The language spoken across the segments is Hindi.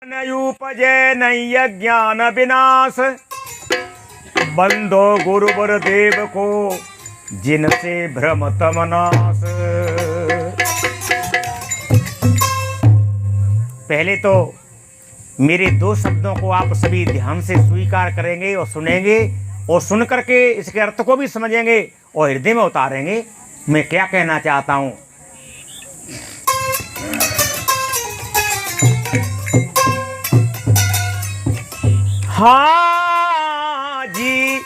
उपजे नैय ज्ञान विनाश, बंधो गुरुवर देव को जिनसे भ्रमत मनास। पहले तो मेरे दो शब्दों को आप सभी ध्यान से स्वीकार करेंगे और सुनेंगे और सुन करके इसके अर्थ को भी समझेंगे और हृदय में उतारेंगे मैं क्या कहना चाहता हूं। हाँ जी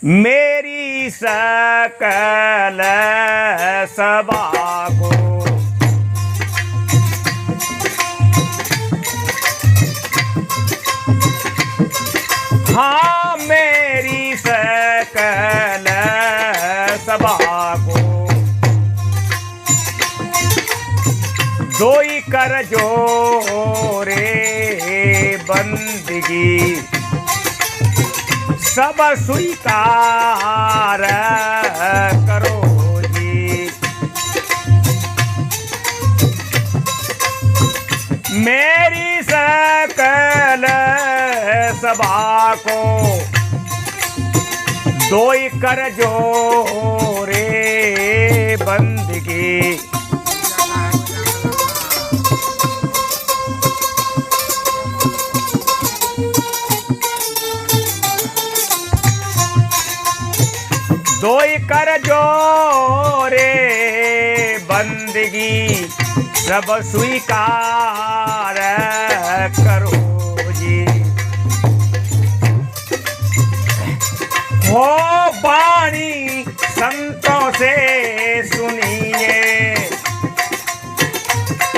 मेरी सकल सभा को हाँ मेरी सकल सभा को दोई कर जोरे बंदगी सब स्वीकार करो जी। मेरी सकल सभा को दोई कर जोरे बंदगी दोई कर जोरे बंदगी सब स्वीकार करो जी। हो वाणी संतों से सुनिए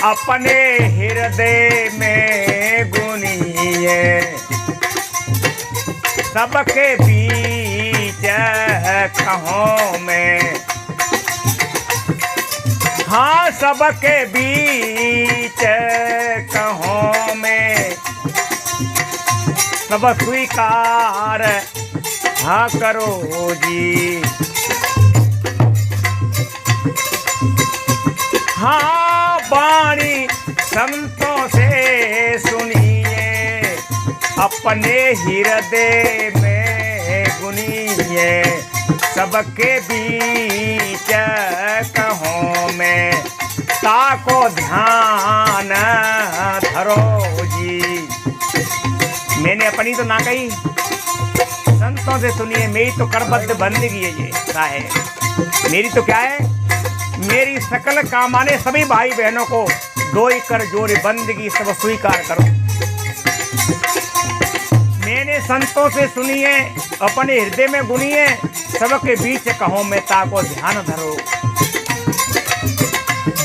अपने हृदय में गुनिए सबके बीच कहो में हाँ सबके बीच कहो में सब स्वीकार हाँ करो जी। हाँ वाणी संतों से सुनिए अपने हृदय में गुनिए सबके बीच कहो में ताको ध्यान धरो जी। मैंने अपनी तो ना कही संतों से सुनिए मेरी तो करबद्ध बंदगी है ये साहेब। मेरी तो क्या है मेरी सकल कामाने सभी भाई बहनों को दोई कर जोरे बंदगी सब स्वीकार करो। मैंने संतों से सुनिए अपने हृदय में गुनिए सबके बीच कहो में ताको ध्यान धरो।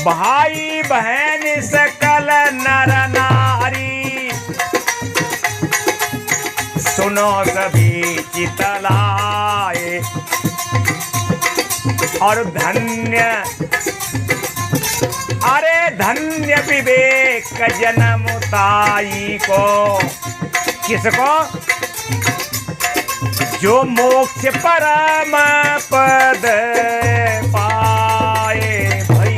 भाई बहन सकल नर नारी सुनो सभी चितलाए और धन्य अरे धन्य विवेक जन्मताई को किसको जो मोक्ष परम पद पाए भाई।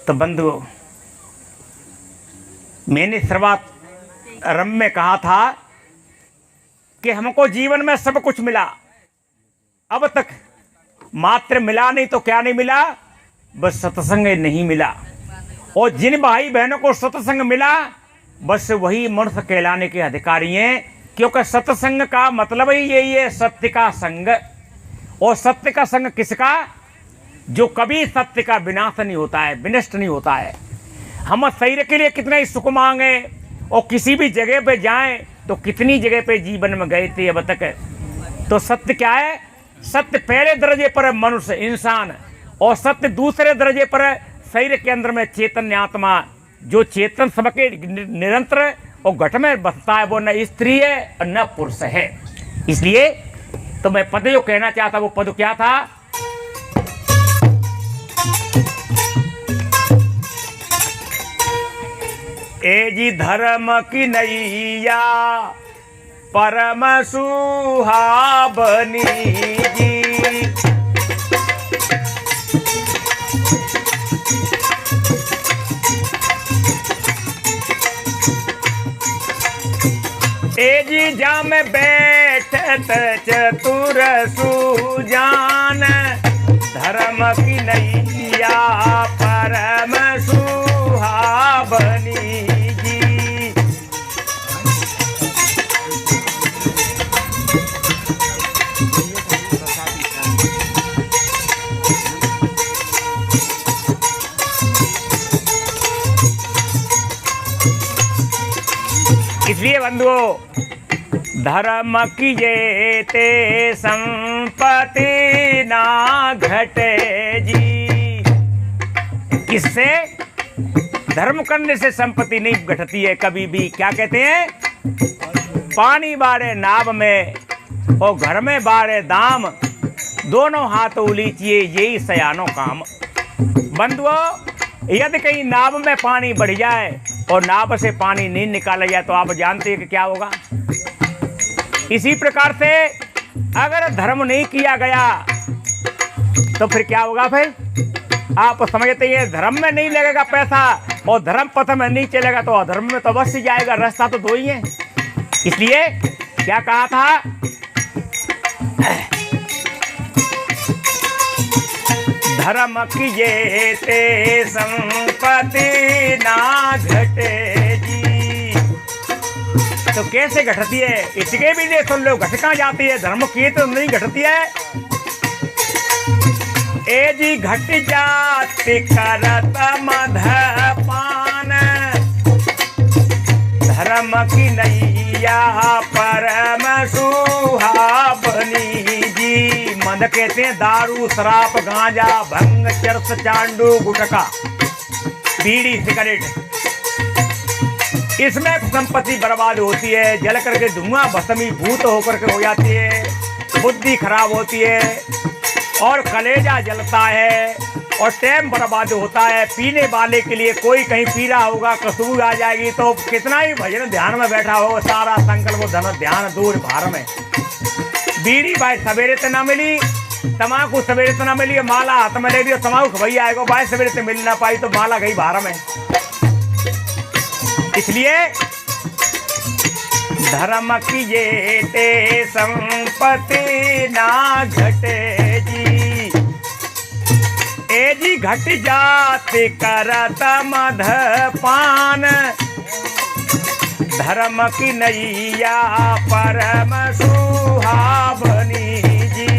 तो बंधुओं मैंने शुरुआत आरंभ में कहा था कि हमको जीवन में सब कुछ मिला, अब तक मात्र मिला नहीं तो क्या नहीं मिला बस सत्संग नहीं मिला। और जिन भाई बहनों को सत्संग मिला बस वही मनुष्य कहलाने के अधिकारी हैं, क्योंकि सत्संग का मतलब ही यही है सत्य का संग। और सत्य का संग किसका जो कभी सत्य का विनाश नहीं होता है विनष्ट नहीं होता है। हम शरीर के लिए कितना ही सुख मांगे और किसी भी जगह पे जाएं तो कितनी जगह पे जीवन में गए थे अब तक। तो सत्य क्या है सत्य पहले दर्जे पर मनुष्य इंसान और सत्य दूसरे दर्जे पर शरीर के अंदर में चैतन्य आत्मा जो चेतन सबके निरंतर और घट में बसता है वो न स्त्री है और न पुरुष है। इसलिए तो मैं पद जो कहना चाहता वो पद क्या था ए जी धर्म की नैया परम सुहावनी जी जा में बैठत चतुर सुजान, धर्म की नैया परम सुहावनी जी। इसलिए बंधुओं, धर्म की ये ते संपत्ति ना घटे जी। किससे? धर्म करने से संपत्ति नहीं घटती है कभी भी। क्या कहते हैं? पानी बारे नाव में और घर में बारे दाम, दोनों हाथ उलीचिए यही सयानो काम। बंधुओं, यदि कहीं नाव में पानी बढ़ जाए और नाव से पानी नहीं निकाला जाए तो आप जानते हैं कि क्या होगा। इसी प्रकार से अगर धर्म नहीं किया गया तो फिर क्या होगा? फिर आप समझते हैं धर्म में नहीं लगेगा पैसा और धर्म पथ में नहीं चलेगा तो अधर्म में तो अवश्य जाएगा। रास्ता तो दो ही है। इसलिए क्या कहा था? धर्म की ये ते संपत्ति ना घटे जी। तो कैसे घटती है? इसके भी नहीं सुन लो, घट कहाँ जाती है? धर्म की तो नहीं घटती है। ए जी घट जाती करत मधपान, धर्म की नैया परम सुहावनी जी। मद कहते हैं दारू, शराब, गांजा, भंग, चरस, चांडू, गुटखा, बीड़ी, सिगरेट। इसमें संपत्ति बर्बाद होती है, जल करके धुआं भस्मीभूत होकर के हो जाती है, बुद्धि खराब होती है और कलेजा जलता है और टाइम बर्बाद होता है। पीने वाले के लिए कोई कहीं पी रहा होगा, खुशबू आ जाएगी तो कितना ही भजन ध्यान में बैठा हो, सारा संकल्प धन ध्यान दूर भार में। बीड़ी भाई सवेरे से ना मिली, तमाकू सवेरे से ना मिली, माला हाथ में ले लियो, तमाकू वही आएगा भाई, सवेरे से मिल ना पाई तो माला गई भार में। इसलिए धर्म की ये ते संपत्ति ना घटे जी। ए जी घट जाते करत मधपान, धर्म की नैया परम सुहावनी जी।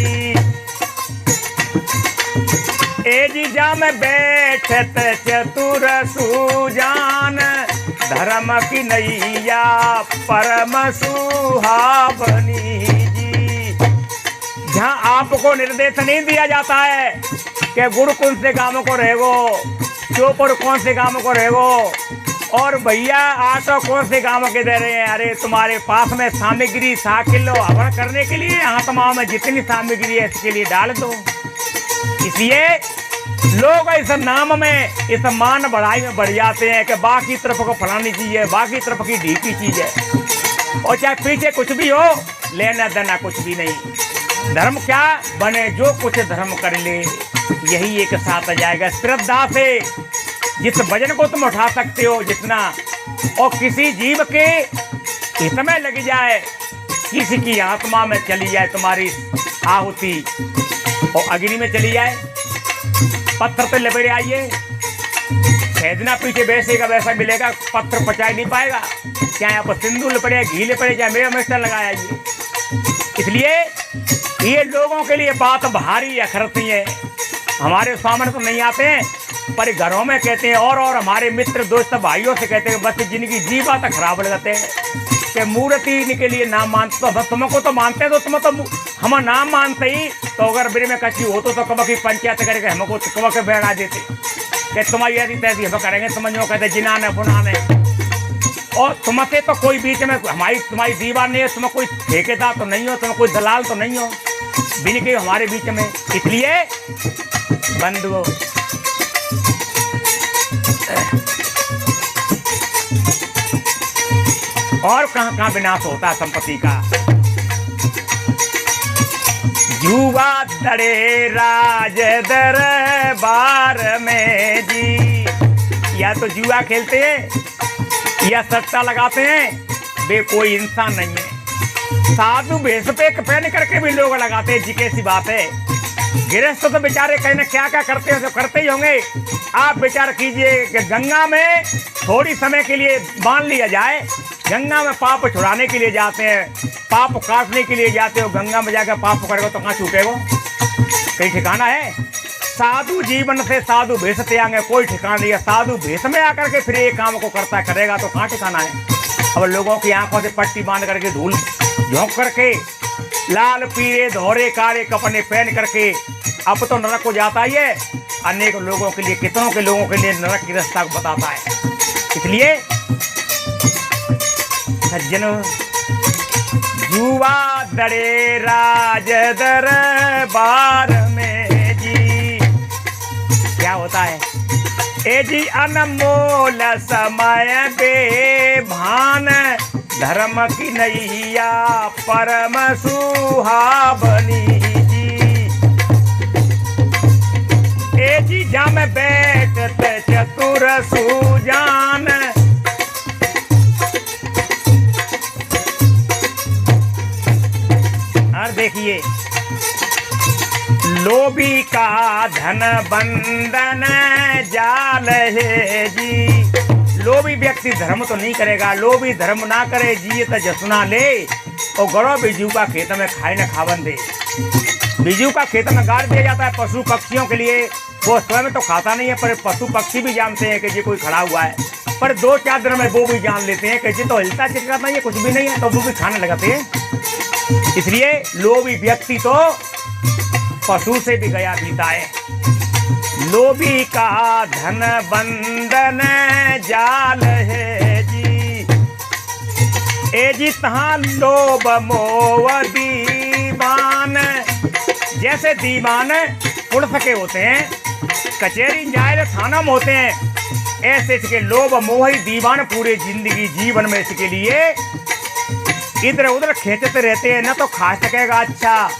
ए जी जा में बैठत चतुर सुजान, धर्म की नैया परम सुहावनी जी। जहाँ आपको निर्देश नहीं दिया जाता है कि गुड़ कौन से गांव को रहेगो, चौपड़ कौन से गांव को रहेगो और भैया आटो कौन से गांव के दे रहे हैं। अरे तुम्हारे पास में सामग्री 100 किलो हवन करने के लिए आत्माओं में जितनी सामग्री है इसके लिए डाल दो। इसलिए लोग इस नाम में, इस मान बढ़ाई में बढ़ जाते हैं कि बाकी तरफ को फलानी चीज है, बाकी तरफ की ढीकी चीज है और चाहे पीछे कुछ भी हो, लेना देना कुछ भी नहीं। धर्म क्या बने, जो कुछ धर्म कर ले यही एक साथ आ जाएगा। श्रद्धा से जिस वजन को तुम उठा सकते हो जितना, और किसी जीव के हित में लग जाए, किसी की आत्मा में चली जाए तुम्हारी आहुति और अग्नि में चली जाए, पत्थर पे लपेटे आइए, भेजना पीछे वैसे का वैसा मिलेगा, पत्थर पचा नहीं पाएगा। चाहे आप सिंदूर लपेटे, घी लपेटे, चाहे मेरा मिस्टर लगाया आइए। इसलिए ये लोगों के लिए बात भारी अखरती है। हमारे सामने तो नहीं आते हैं पर घरों में कहते हैं और हमारे मित्र दोस्त भाइयों से कहते हैं बस जिनकी जीवा तक खराब हो जाते हैं कि मूर्ति के लिए नाम मानते तो बस तुमको तो मानते हैं तो तुम तो हम नाम मानते ही तो अगर मेरे में कच्ची हो तो कब की पंचायत करके हमको कब के बैठा देते कि तुम्हारी यदि तैसी हम करेंगे, समझो कहते जिनाने बुनाने। और तुमसे तो कोई बीच में तुम्हारी दीवार नहीं है, तुम कोई ठेकेदार तो नहीं हो, तुम कोई दलाल तो नहीं हो, बिन के हमारे बीच में। इसलिए बंधुओं और कहां कहां विनाश होता है संपत्ति का। जुआ दड़े राज दरबार में जी, या तो जुआ खेलते हैं या सट्टा लगाते हैं, वे कोई इंसान नहीं है। साधु भेष पे पहन करके भी लोग लगाते हैं जी, कैसी बात है। गृहस्थ तो बेचारे कहने क्या क्या करते हैं, तो करते ही होंगे। आप विचार कीजिए कि गंगा में थोड़ी समय के लिए बांध लिया जाए, गंगा में पाप छुड़ाने के लिए जाते हैं, पाप काटने के लिए जाते हो, गंगा में जाकर पाप करेगा तो कहाँ छूटेगा, कहीं ठिकाना है। साधु जीवन से साधु भेष त्यागे कोई ठिकाना नहीं है। साधु भेष में आकर के फिर ये काम को करता करेगा तो कहाँ ठिकाना है। अब लोगों की आंखों से पट्टी बांध करके धूल झोंक करके लाल पीले धोरे काले कपड़े पहन करके अब तो नरक को जाता ही है। अनेक लोगों के लिए, कितनों के लोगों के लिए नरक की रास्ता को बताता है। इसलिए सज्जन, जुआ दरे राज दरबार में जी क्या होता है, ए जी अनमोल समय बेभान, धर्म की नैया परम सुहावनी जी। ए जी जम बैठते चतुर सुजान, और देखिए लोभी का धन बंधन जाल है जी। लोभी व्यक्ति धर्म तो नहीं करेगा, लोभी धर्म ना करे जी तो जसुना ले और गड़ो बिजू का खेत में खाए न खावन दे। बिजू का खेत में गाड़ दिया जाता है पशु पक्षियों के लिए, वो स्वयं तो खाता नहीं है पर पशु पक्षी भी जानते हैं कि ये कोई खड़ा हुआ है, पर 2-4 दिन में वो भी जान लेते हैं कि ये तो हिलता चिलता नहीं है, कुछ भी नहीं है, तो वो भी खाने लगाते हैं। इसलिए लोभी व्यक्ति तो पशु से भी गया बीता है। लोभी का धन बंधन जाल है जी। ए जी तहाँ लोभ मोह दीवान, जैसे दीवान पुलिस के होते हैं, कचहरी न्यायालय थाना में होते हैं, ऐसे इसके लोभ मोह दीवान पूरे जिंदगी जीवन में इसके लिए इधर उधर खेचते रहते हैं। न तो खा सकेगा अच्छा,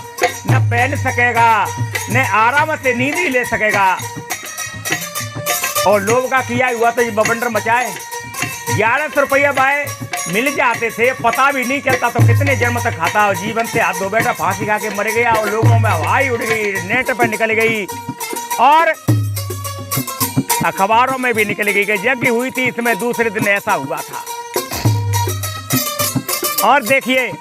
न पहन सकेगा, न आराम से नींद ही ले सकेगा। और लोग का किया हुआ तो ये बवंडर मचाए। 1100 रुपया भाई मिल जाते थे, पता भी नहीं चलता तो कितने जन्म तक खाता, और जीवन से हाथ धो बैठा, फांसी खा के मर गया, और लोगों में हवाई उड़ गई, नेट पर निकल गई, और अखबारों में भी निकल गई कि यज्ञ हुई थी इसमें दूसरे दिन ऐसा हुआ था। और देखिए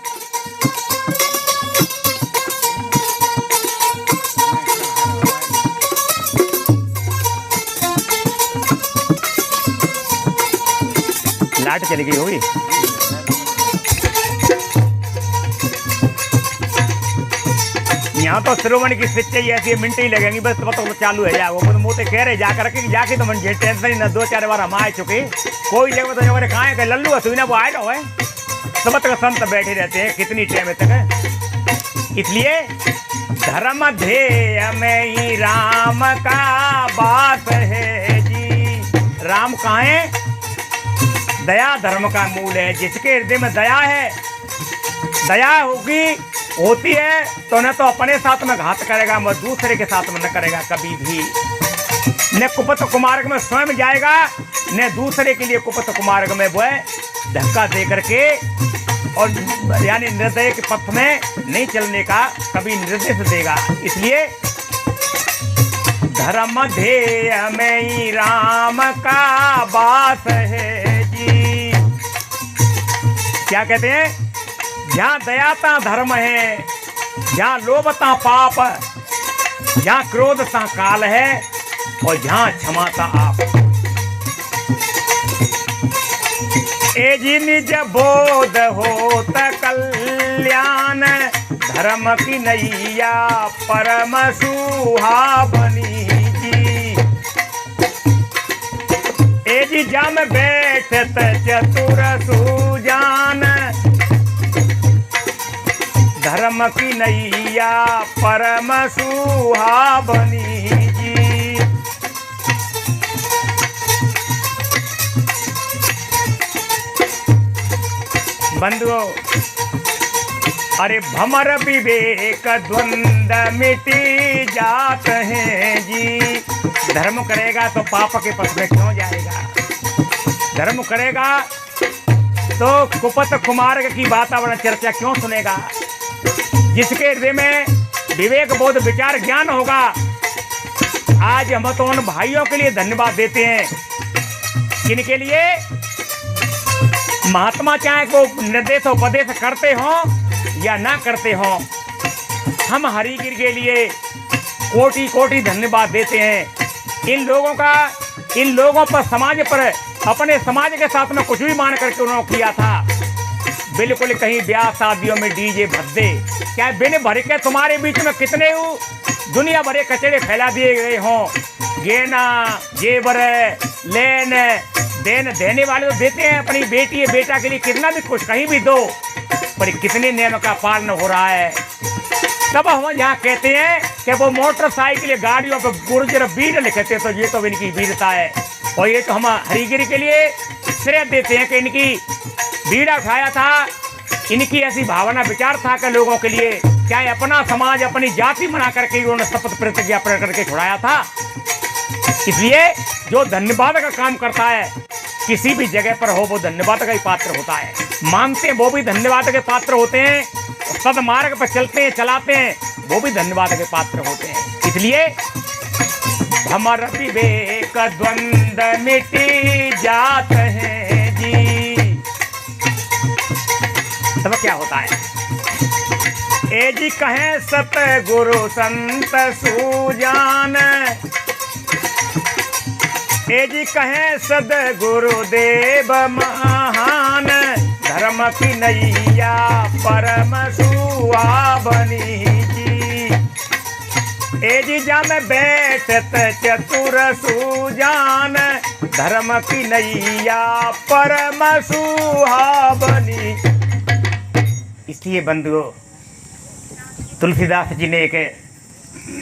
लाइट चली गई होगी। यहाँ तो श्रोमणी की स्विच चाहिए, ऐसी मिनट ही लगेंगी बस, तो चालू है जाओ। वो मोते कह रहे जाकर के जाके तो मन टेंशन ही ना, 2-4 बार हम आ चुके, कोई जगह तो जगह कहाँ है लल्लू सुना वो आए रहो है, सब तक संत बैठे रहते हैं कितनी टाइम तक है। इसलिए धर्म ध्येय में ही राम का बात है जी। राम कहाँ है? दया धर्म का मूल है। जिसके हृदय में दया है, दया होती है तो न तो अपने साथ में घात करेगा, मैं दूसरे के साथ में न करेगा कभी भी। न कुपथ कुमार्ग में स्वयं जाएगा, न दूसरे के लिए कुपथ कुमार्ग में वो धक्का दे करके, और यानी निर्दय के पथ में नहीं चलने का कभी निर्देश देगा। इसलिए धर्म ध्येय में ही राम का बात है जी। क्या कहते हैं? जहाँ दयाता धर्म है, जहाँ लोभता पाप, जहाँ क्रोधता काल है, और जहाँ क्षमाता आप। ए जी निज बोध होत कल्याण, धर्म की नैया परम सुहावनी जी। ए जी जम बैठत चतुर सुजान, धर्म की नैया परम सुहावनी जी। बंधुओं, अरे भमर विवेक द्वंद मिटी जात हैं जी। धर्म करेगा तो पाप के पथ में क्यों जाएगा? धर्म करेगा तो कुपत कुमार्ग की वातावरण चर्चा क्यों सुनेगा? जिसके हृदय में विवेक बोध विचार ज्ञान होगा। आज हम तो उन भाइयों के लिए धन्यवाद देते हैं जिनके लिए महात्मा चाहे को निर्देश उपदेश करते हो या ना करते हो, हम हरिगिर के लिए कोटि कोटि धन्यवाद देते हैं। इन लोगों पर समाज पर अपने समाज के साथ में कुछ भी मान करके उन्होंने किया था। बिल्कुल कहीं ब्याह शादियों में डीजे भद्दे क्या बिन भर के तुम्हारे बीच में कितने दुनिया भरे कचड़े फैला दिए गए हों। गेना जेवर लेन देन देने वाले तो देते हैं अपनी बेटी बेटा के लिए कितना भी कुछ कहीं भी दो, पर कितने नियम का पालन हो रहा है। तब हम यहाँ कहते हैं कि वो मोटरसाइकिल गाड़ियों पर गुर्जर बीड़ लिखते, तो ये तो इनकी वीरता है। और ये तो हम हरिगिरी के लिए श्रेय देते हैं कि इनकी बीड़ा उठाया था, इनकी ऐसी भावना विचार था कि लोगों के लिए चाहे अपना समाज अपनी जाति बना करके उन्होंने शपथ प्रतिज्ञा करके छुड़ाया था। इसलिए जो धन्यवाद का काम करता है किसी भी जगह पर हो वो धन्यवाद का ही पात्र होता है। मानते हैं वो भी धन्यवाद के पात्र होते हैं, सदमार्ग पर चलते हैं चलाते हैं वो भी धन्यवाद के पात्र होते हैं। इसलिए हमारा विवेक द्वंद्व मिटी जात है जी। तब क्या होता है? ए जी कहें सत गुरु संत सुजान, ए जी कहें सद गुरुदेव महान, धर्म की नैया परम सुहावनी जी। ए जी जा में बैठत चतुर सुजान, धर्म की नैया परम सुहावनी। इसलिए बंधुओं तुलसीदास जी ने एक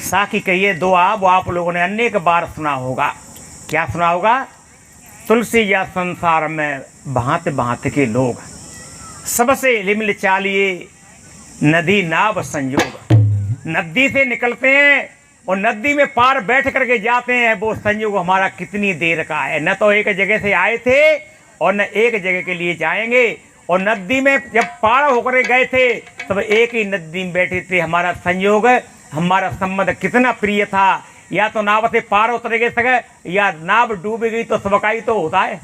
साखी कही है दुआ, वो आप लोगों ने अनेक बार सुना होगा। क्या सुना होगा? तुलसी या संसार में भांति भांति के लोग, सबसे लिमिल चालिए नदी नाव संयोग। नदी से निकलते हैं और नदी में पार बैठ करके जाते हैं, वो संयोग हमारा कितनी देर का है। न तो एक जगह से आए थे और न एक जगह के लिए जाएंगे। और नदी में जब पार होकर गए थे तब एक ही नदी में बैठे थे। हमारा संयोग हमारा संबंध कितना प्रिय था। या तो नाव से पार उतर गए सके या नाव डूब गई तो सबकाई तो होता है।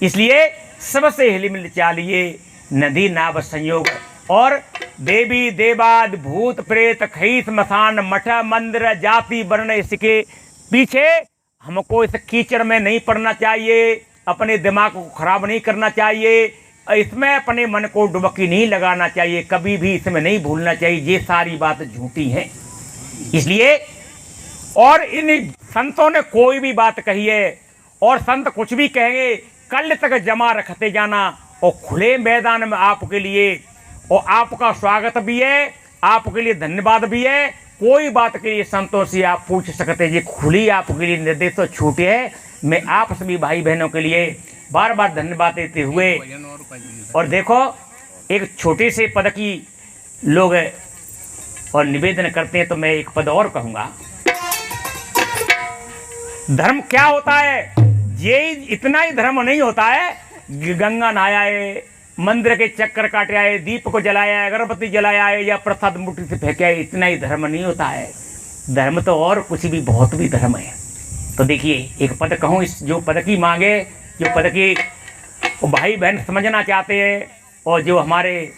इसलिए सबसे हिलमिल चालिए नदी नाव संयोग। और देवी देवाद भूत प्रेत खईस मसान मठ मंदिर जाति वर्ण, इसके पीछे हमको इस कीचड़ में नहीं पड़ना चाहिए, अपने दिमाग को खराब नहीं करना चाहिए, इसमें अपने मन को डुबकी नहीं लगाना चाहिए, कभी भी इसमें नहीं भूलना चाहिए। ये सारी बात झूठी है। इसलिए और इन संतों ने कोई भी बात कही है और संत कुछ भी कहेंगे कल तक जमा रखते जाना और खुले मैदान में आपके लिए और आपका स्वागत भी है, आपके लिए धन्यवाद भी है। कोई बात के लिए संतों से आप पूछ सकते हैं। ये खुली आपके लिए निर्देश तो छूटे है। मैं आप सभी भाई बहनों के लिए बार बार धन्यवाद देते हुए और देखो एक छोटे से पद की लोग और निवेदन करते हैं, तो मैं एक पद और कहूँगा। धर्म क्या होता है? ये इतना ही धर्म नहीं होता है गंगा नहाया है, मंदिर के चक्कर काटे आए, दीप को जलाया है, अगरबत्ती जलाया है या प्रसाद मुट्ठी से फेंके आए, इतना ही धर्म नहीं होता है। धर्म तो और कुछ भी बहुत भी धर्म है। तो देखिए एक पद कहूँ, इस जो पद की मांगे, जो पद की भाई बहन समझना चाहते हैं और जो हमारे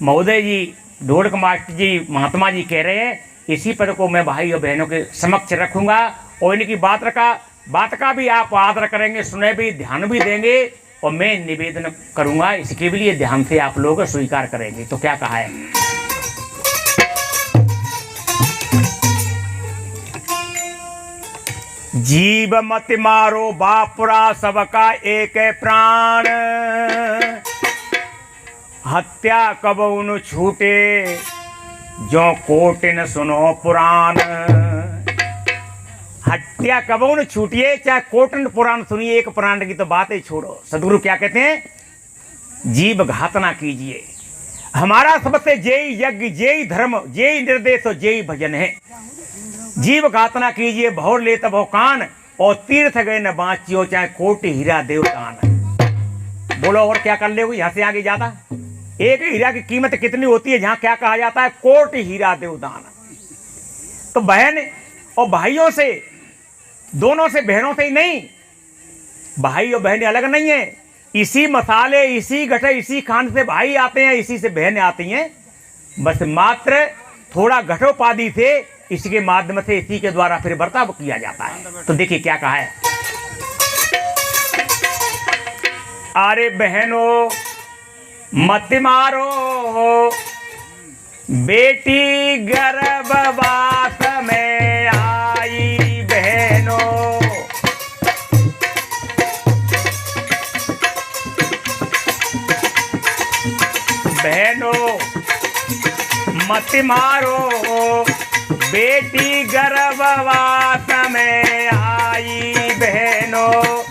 महोदय जी ढोलक मास्टर जी महात्मा जी कह रहे हैं, इसी पद को मैं भाई और बहनों के समक्ष रखूँगा और इनकी बात का भी आप आदर करेंगे, सुने भी, ध्यान भी देंगे और मैं निवेदन करूँगा इसके भी लिए ध्यान से आप लोग स्वीकार करेंगे। तो क्या कहा है? जीव मत मारो बापुरा सबका एक प्राण, हत्या कबहु न छूटे जो कोट न सुनो पुराण। हत्या कबहु न छूटिए चाहे कोटन पुराण सुनिए, एक पुराण की तो बात ही छोड़ो। सदगुरु क्या कहते हैं? जीव घात ना कीजिए। हमारा सबसे जेई यज्ञ, जेई धर्म, जेई निर्देश और जेई भजन है। जीव घात ना कीजिए भौर ले तब कान, और तीर्थ गए न बाँचियो चाहे कोटि हीरा देवतान। बोलो और क्या कर ले यहाँ से आगे जाता। एक हीरा की कीमत कितनी होती है, जहां क्या कहा जाता है, कोटि हीरा देव दान। तो बहन और भाइयों से, दोनों से, बहनों से ही नहीं, भाई और बहनें अलग नहीं है। इसी मसाले, इसी गठे, इसी खान से भाई आते हैं, इसी से बहनें आती हैं। बस मात्र थोड़ा घटोपाधि से इसके माध्यम से, इसी के द्वारा फिर बर्ताव किया जाता है। तो देखिए क्या कहा है, अरे बहनों मत मारो बेटी गर्भवास में आई, बहनों बहनों मत मारो बेटी गर्भवास में आई, बहनों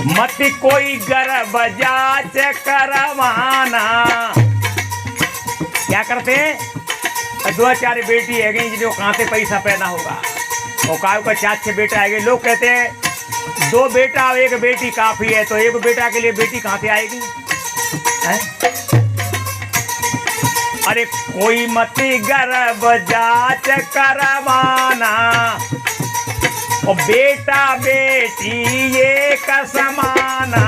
मत कोई गर्भ जांच करवाना। क्या करते हैं, 2-4 बेटी है गई जो कहाँ से पैसा पैदा होगा, और का 4-6 बेटा आएंगे। लोग कहते हैं 2 बेटा और 1 बेटी काफी है, तो 1 बेटा के लिए बेटी कहाँ से आएगी है? अरे कोई मत गर्भ जांच करवाना, और बेटा बेटी ये का समाना।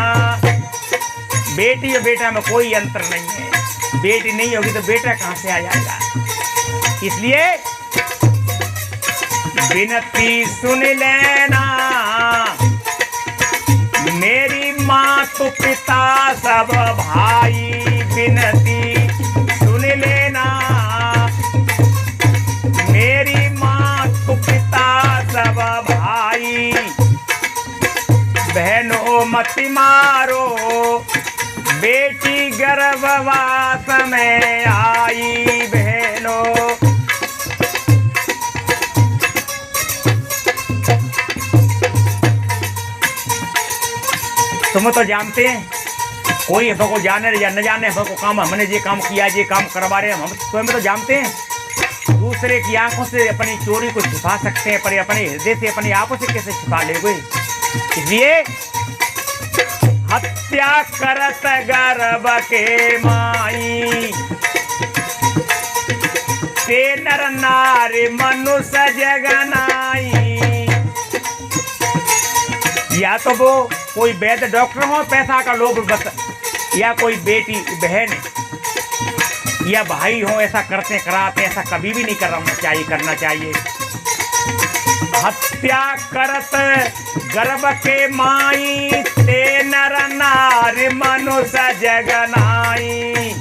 बेटी और बेटा में कोई अंतर नहीं है, बेटी नहीं होगी तो बेटा कहां से आ जाएगा। इसलिए विनती सुन लेना, मेरी माँ तो पिता सब भाई, विनती सुन लेना, मेरी माँ तो पिता सब भाई, बहनों मत मारो बेटी गर्भवास में आई, बहनों तुम तो जानते हैं, कोई हमको जाने या न जाने, हमको काम, हमने ये काम किया, ये काम करवा रहे हैं, हम स्वयं तो जानते हैं। दूसरे की आंखों से अपनी चोरी को छुपा सकते हैं, पर अपने हृदय से, अपनी आंखों से कैसे छुपा लेंगे। इसलिए हत्या करत गर्भ के माई, ते नर नारी मनुष्य जगनाई। या तो वो कोई वैद्य डॉक्टर हो, पैसा का लोभ बस, या कोई बेटी बहन या भाई हो, ऐसा करते कराते, ऐसा कभी भी नहीं करना चाहिए। हत्या करत गर्भ के माई, ते नर नारी मनुष्य जगनाई।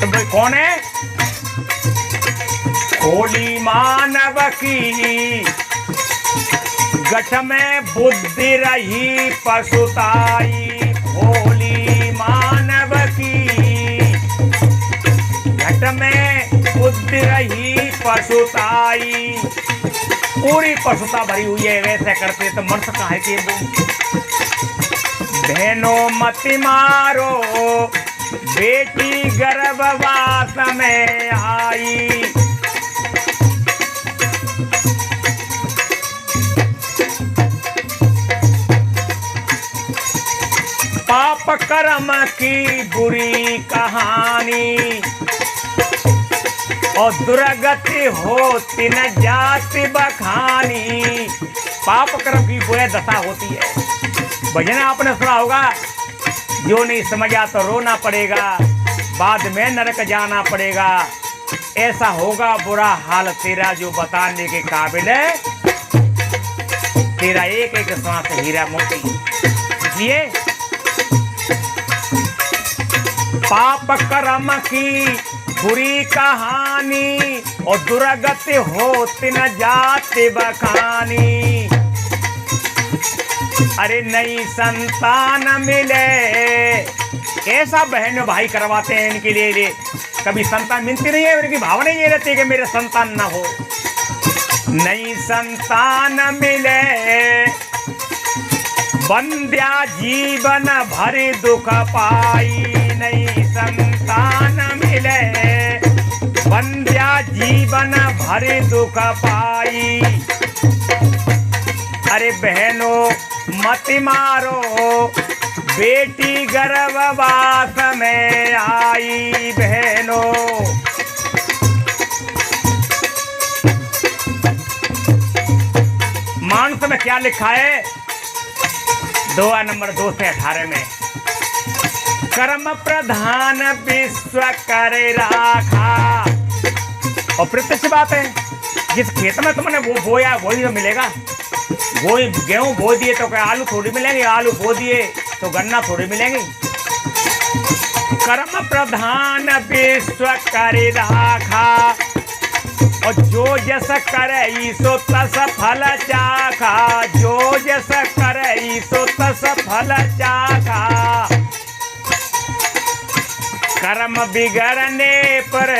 तो भाई कौन है, होली मानव की गठ में बुद्धि रही पशुताई, होली मानव की घट में बुद्धि रही पशुताई। पूरी पशुता भरी हुई है, वैसे करते तो मर सका है कि बहनों मत मारो बेटी गर्भवास में आई। पाप कर्म की बुरी कहानी, और दुर्गति होती न जाति बखानी। पाप कर्म की बुरी दशा होती है। भजन आपने सुना होगा, जो नहीं समझा तो रोना पड़ेगा, बाद में नरक जाना पड़ेगा। ऐसा होगा बुरा हाल तेरा जो बताने के काबिल है, तेरा एक एक सांस हीरा मोती। इसलिए पाप कर्म की बुरी कहानी, और दुर्गति होती न जाति बखानी। अरे नई संतान मिले, ऐसा बहन भाई करवाते हैं इनके लिए। कभी संतान मिलती नहीं है, उनकी भावना ये रहती है कि मेरे संतान ना हो। नई संतान मिले, बंध्या जीवन भरी दुख पाई। नई संतान मिले, बंध्या जीवन भर दुख पाई। अरे बहनों मत मारो, बेटी गर्भवास में आई। बहनों मानस में क्या लिखा है? दुआ नंबर 2 से 18 में, कर्म प्रधान विश्व करे राखा। और प्रत्यक्ष बात है, जिस खेत में तुमने वो बोया वही तो मिलेगा। वही गेहूं बो दिए तो क्या आलू थोड़ी मिलेंगे, आलू बो दिए तो गन्ना थोड़ी मिलेंगे। कर्म प्रधान विश्व करे राखा, और जो जस करे सो तस फल चाखा। जो जस करे सो तस फल चाखा। कर्म बिगड़ने पर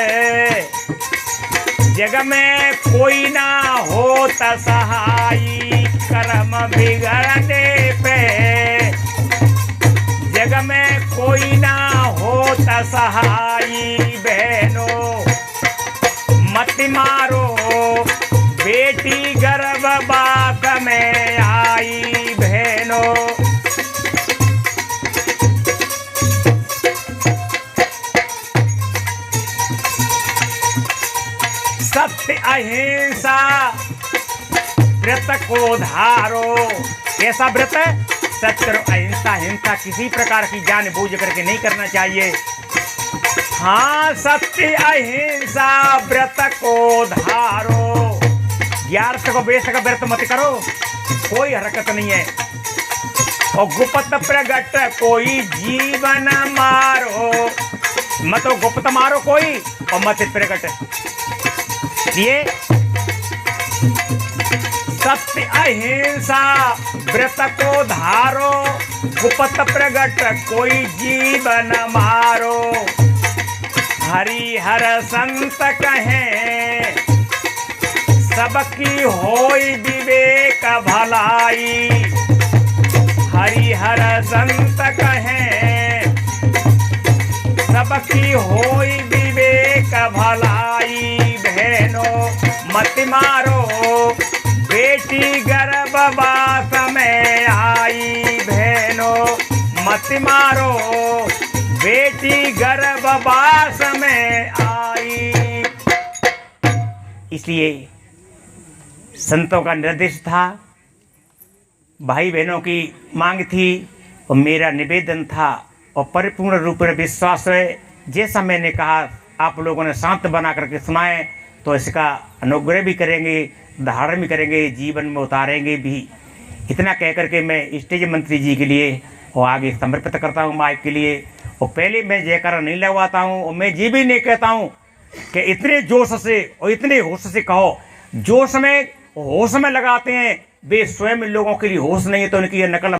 जग में कोई ना होता सहाई। कर्म बिगड़ने पे जग में कोई ना होता सहाई। बहनों मत मारो, बेटी गर्भवास में आई। बहनों सत्य अहिंसा व्रत को धारो। कैसा व्रत है? सत्य और अहिंसा। हिंसा किसी प्रकार की जानबूझ करके नहीं करना चाहिए। हाँ, सत्य अहिंसा व्रत को धारो। ग्यारस को बेस का व्रत मत करो, कोई हरकत नहीं है। और गुप्त प्रगट कोई जीवन मारो। मत गुप्त मारो कोई और मत प्रगट। ये सत्य अहिंसा व्रत को धारो, गुप्त प्रगट कोई जीवन मारो। हरिहर संत कहें सबकी होई विवेक भलाई। हरिहर संत कहें सबकी होई विवेक भलाई। बहनों मत मारो, बेटी गर्भवास में आई। बहनों मत मारो, बेटी गर्भवास में आई। इसलिए संतों का निर्देश था, भाई बहनों की मांग थी और मेरा निवेदन था। और परिपूर्ण रूप में विश्वास है, जैसा मैंने कहा आप लोगों ने शांत बना करके सुनाए, तो इसका अनुग्रह भी करेंगे, धारण भी करेंगे, जीवन में उतारेंगे भी। इतना कह करके मैं स्टेज मंत्री जी के लिए और आगे समर्पित करता हूँ माइक के लिए। और पहले मैं जयकारा नहीं लगवाता हूँ, और मैं ये भी नहीं कहता हूँ कि इतने जोश से और इतने होश से कहो। जोश में होश में लगाते हैं, वे स्वयं लोगों के लिए होश नहीं है, तो उनकी ये नकल